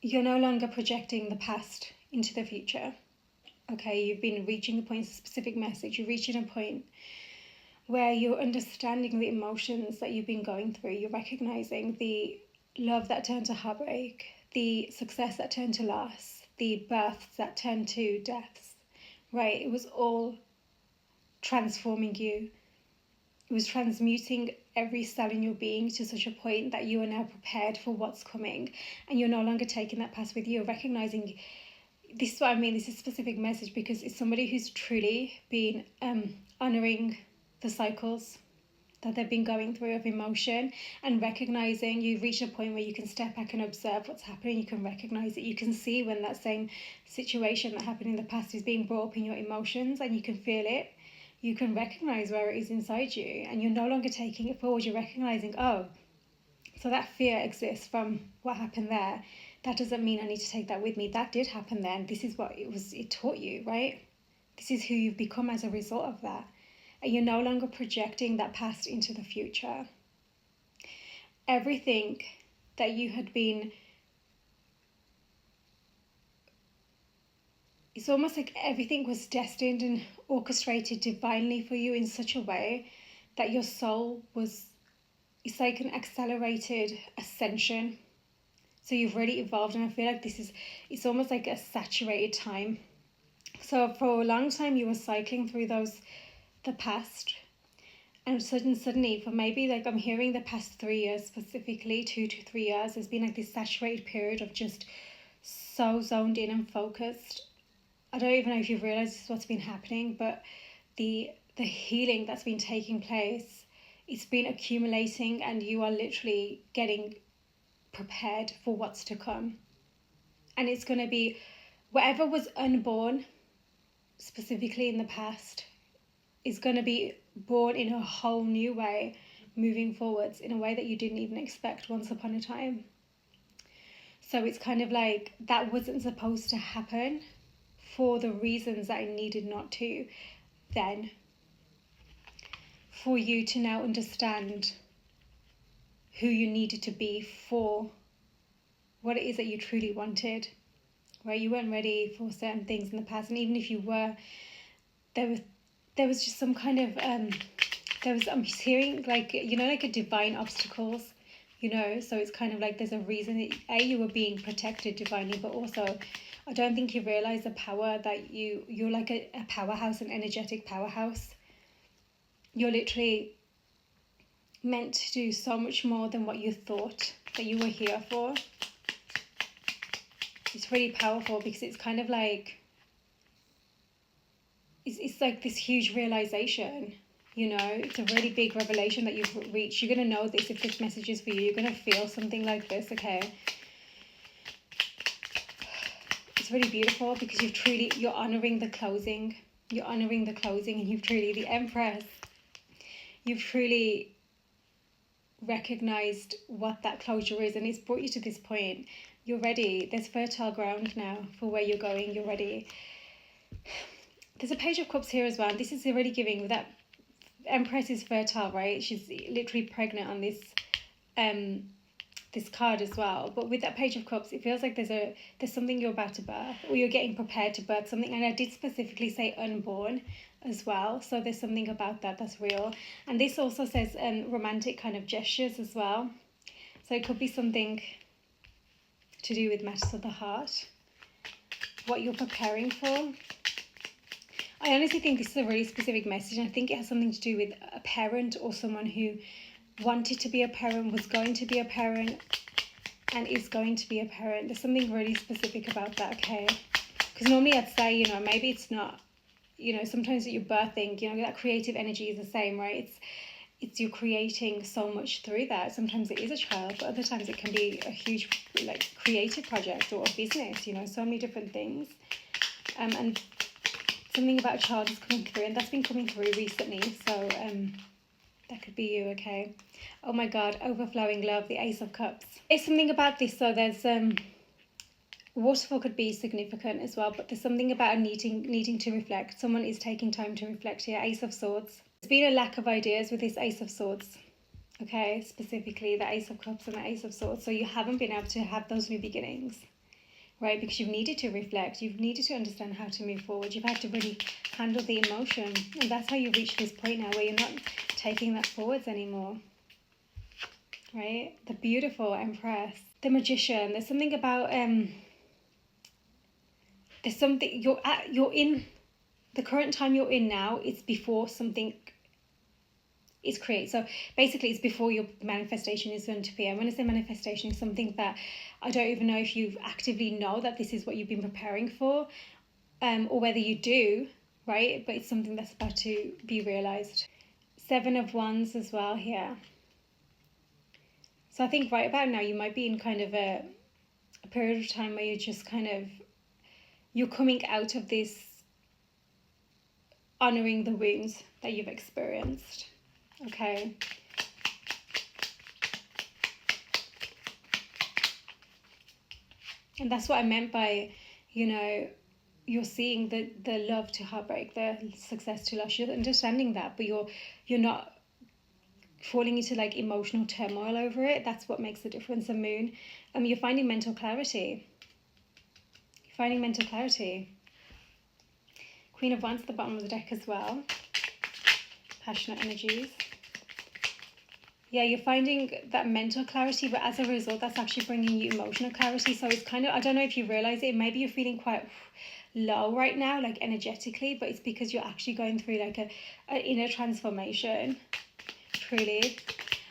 you're no longer projecting the past into the future. Okay, you've been reaching a point, a specific message, you're reaching a point where you're understanding the emotions that you've been going through. You're recognizing the love that turned to heartbreak, the success that turned to loss, the births that turned to deaths, right? It was all transforming you. It was transmuting every cell in your being to such a point that you are now prepared for what's coming, and you're no longer taking that past with you. You're recognizing, this is what I mean, this is a specific message because it's somebody who's truly been honoring the cycles that they've been going through of emotion, and recognizing you've reached a point where you can step back and observe what's happening. You can recognize it. You can see when that same situation that happened in the past is being brought up in your emotions, and you can feel it. You can recognize where it is inside you, and you're no longer taking it forward. You're recognizing, oh, so that fear exists from what happened there. That doesn't mean I need to take that with me. That did happen then. This is what it taught you, right? This is who you've become as a result of that. And you're no longer projecting that past into the future. Everything that you had been, it's almost like everything was destined and orchestrated divinely for you in such a way that your soul was, it's like an accelerated ascension. So you've really evolved, and I feel like it's almost like a saturated time. So for a long time you were cycling through the past, and suddenly for maybe, like, I'm hearing the past 3 years specifically, 2 to 3 years, there's been like this saturated period of just so zoned in and focused. I don't even know if you've realized this is what's been happening, but the healing that's been taking place, it's been accumulating, and you are literally getting prepared for what's to come. And it's going to be whatever was unborn specifically in the past is going to be born in a whole new way, moving forwards in a way that you didn't even expect once upon a time. So it's kind of like that wasn't supposed to happen for the reasons that it needed not to then, for you to now understand who you needed to be for what it is that you truly wanted, right? You weren't ready for certain things in the past, and even if you were, there was just some kind of I'm hearing, like, like a divine obstacles, so it's kind of like there's a reason that you were being protected divinely, but also I don't think you realize the power that you're like a powerhouse, an energetic powerhouse. You're literally meant to do so much more than what you thought that you were here for. It's really powerful because it's kind of like it's like this huge realization, it's a really big revelation that you've reached. You're going to know this if this message is for you. You're going to feel something like this, okay? It's really beautiful because you're honoring the closing. You're honoring the closing, and you've truly, the Empress, you've truly recognized what that closure is, and it's brought you to this point. You're ready. There's fertile ground now for where you're going. You're ready. There's a Page of Cups here as well. This is already giving that Empress is fertile, right? She's literally pregnant on this this card as well. But with that Page of Cups, it feels like there's something you're about to birth, or you're getting prepared to birth something. And I did specifically say unborn as well, so there's something about that's real. And this also says romantic kind of gestures as well, so it could be something to do with matters of the heart, what you're preparing for. I honestly think this is a really specific message, and I think it has something to do with a parent or someone who wanted to be a parent, was going to be a parent, and is going to be a parent. There's something really specific about that, okay? Because normally I'd say, maybe it's not, sometimes that you're birthing, that creative energy is the same, right? It's you're creating so much through that. Sometimes it is a child, but other times it can be a huge, like, creative project or a business, so many different things. And something about a child is coming through, and that's been coming through recently, so that could be you, okay? Oh my God, overflowing love, the Ace of Cups. It's something about this, so there's waterfall could be significant as well, but there's something about needing to reflect. Someone is taking time to reflect here. Ace of Swords. There's been a lack of ideas with this Ace of Swords, okay? Specifically the Ace of Cups and the Ace of Swords, so you haven't been able to have those new beginnings. right? Because you've needed to reflect, you've needed to understand how to move forward, you've had to really handle the emotion, and that's how you reach this point now where you're not taking that forwards anymore, right? The beautiful Empress, the Magician. There's something about there's something you're in the current time you're in now. It's before something is created. So basically it's before your manifestation is going to appear. And when I say manifestation, it's something that I don't even know if you actively know that this is what you've been preparing for, or whether you do, right? But it's something that's about to be realized. 7 of Wands as well here. So I think right about now you might be in kind of a period of time where you're just kind of, you're coming out of this, honoring the wounds that you've experienced. Okay. And that's what I meant by, you know, you're seeing the love to heartbreak, the success to loss. You're understanding that, but you're not falling into like emotional turmoil over it. That's what makes the difference. The Moon. You're finding mental clarity. You're finding mental clarity. Queen of Wands at the bottom of the deck as well. Passionate energies. Yeah, you're finding that mental clarity, but as a result, that's actually bringing you emotional clarity. So it's kind of, I don't know if you realize it, maybe you're feeling quite low right now, like energetically, but it's because you're actually going through like a inner transformation, truly.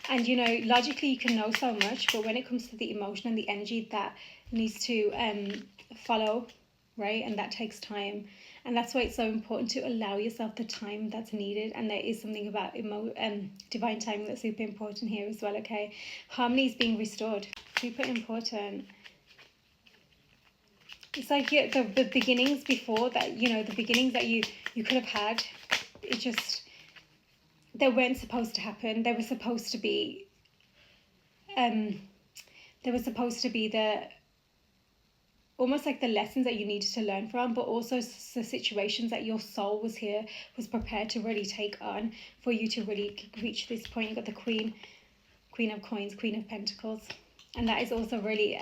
And, you know, logically you can know so much, but when it comes to the emotion and the energy, that needs to follow, right? And that takes time. And that's why it's so important to allow yourself the time that's needed. And there is something about divine timing that's super important here as well, okay? Harmony is being restored. Super important. It's like the beginnings before that, you know, the beginnings that you could have had, it just, they weren't supposed to happen. They were supposed to be, the almost like the lessons that you needed to learn from, but also the situations that your soul was prepared to really take on for you to really reach this point. You've got the Queen of Coins, Queen of Pentacles, and that is also really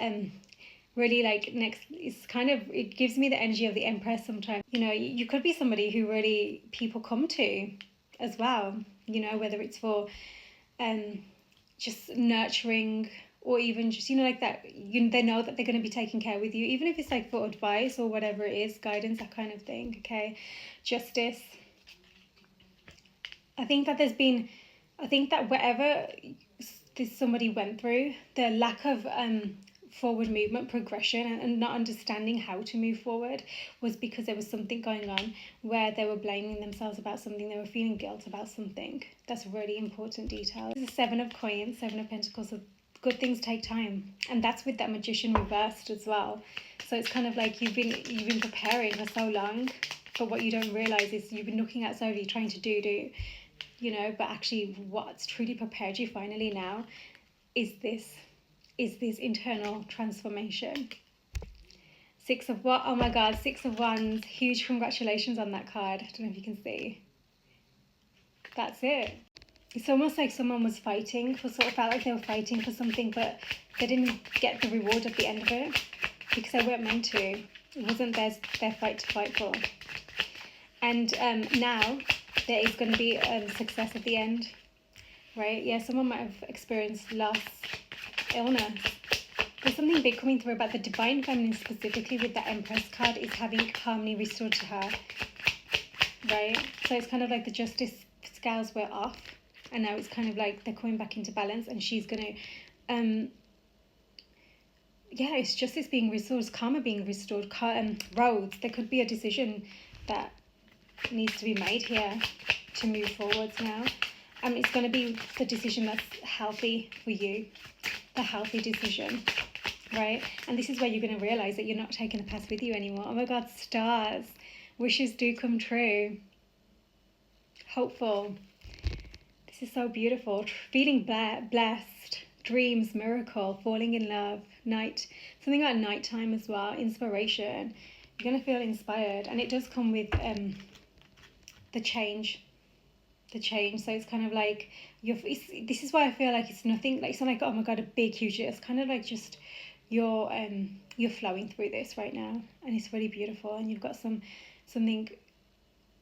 really like next, it's kind of, it gives me the energy of the Empress sometimes. You know, you could be somebody who really people come to as well, you know, whether it's for just nurturing, or even just, you know, like that, they know that they're going to be taking care with you, even if it's like for advice or whatever it is, guidance, that kind of thing, okay? Justice. I think that whatever somebody went through, the lack of forward movement, progression, and not understanding how to move forward was because there was something going on where they were blaming themselves about something, they were feeling guilt about something. That's a really important detail. This is 7 of Coins, 7 of Pentacles. So good things take time, and that's with that Magician reversed as well. So it's kind of like you've been preparing for so long, but what you don't realize is you've been looking outside, you're trying to do, you know, but actually what's truly prepared you finally now is this internal transformation. 6 of what? Oh my God, 6 of Wands. Huge congratulations on that card. I don't know if you can see. That's it. It's almost like someone was fighting for, sort of felt like they were fighting for something, but they didn't get the reward at the end of it because they weren't meant to. It wasn't their fight to fight for. And now there is going to be success at the end, right? Yeah, someone might have experienced loss, illness. There's something big coming through about the Divine Feminine, specifically with the Empress card, is having harmony restored to her, right? So it's kind of like the justice scales were off, and now it's kind of like they're coming back into balance, and she's going to, yeah, it's justice being restored, it's karma being restored, roads. There could be a decision that needs to be made here to move forwards now. It's going to be the decision that's healthy for you, the healthy decision, right? And this is where you're going to realize that you're not taking the past with you anymore. Oh my God, stars, wishes do come true. Hopeful. This is so beautiful. Feeling blessed, dreams, miracle, falling in love, night, something about nighttime as well, inspiration. You're going to feel inspired, and it does come with the change. So it's kind of like this is why I feel like it's nothing, like it's not like, oh my God, a big huge, it's kind of like just, you're flowing through this right now, and it's really beautiful, and you've got something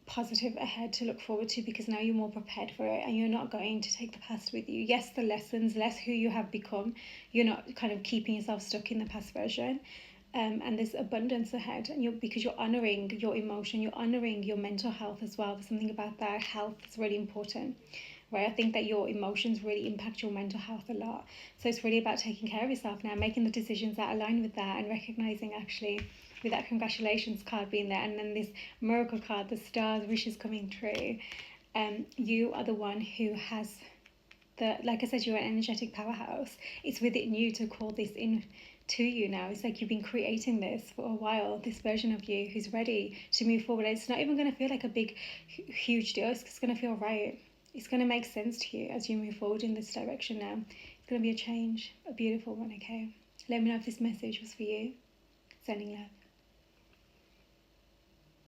positive ahead to look forward to, because now you're more prepared for it and you're not going to take the past with you. Yes, the lessons, less who you have become, you're not kind of keeping yourself stuck in the past version. And there's abundance ahead, and because you're honoring your emotion, you're honoring your mental health as well. There's something about that. Health is really important, right? I think that your emotions really impact your mental health a lot. So it's really about taking care of yourself now, making the decisions that align with that, and recognizing, actually, with that congratulations card being there, and then this miracle card, the stars, wishes coming true. You are the one who has like I said, you're an energetic powerhouse. It's within you to call this in to you now. It's like you've been creating this for a while, this version of you who's ready to move forward. It's not even going to feel like a big, huge deal. It's going to feel right. It's going to make sense to you as you move forward in this direction now. It's going to be a change, a beautiful one, okay? Let me know if this message was for you. Sending love.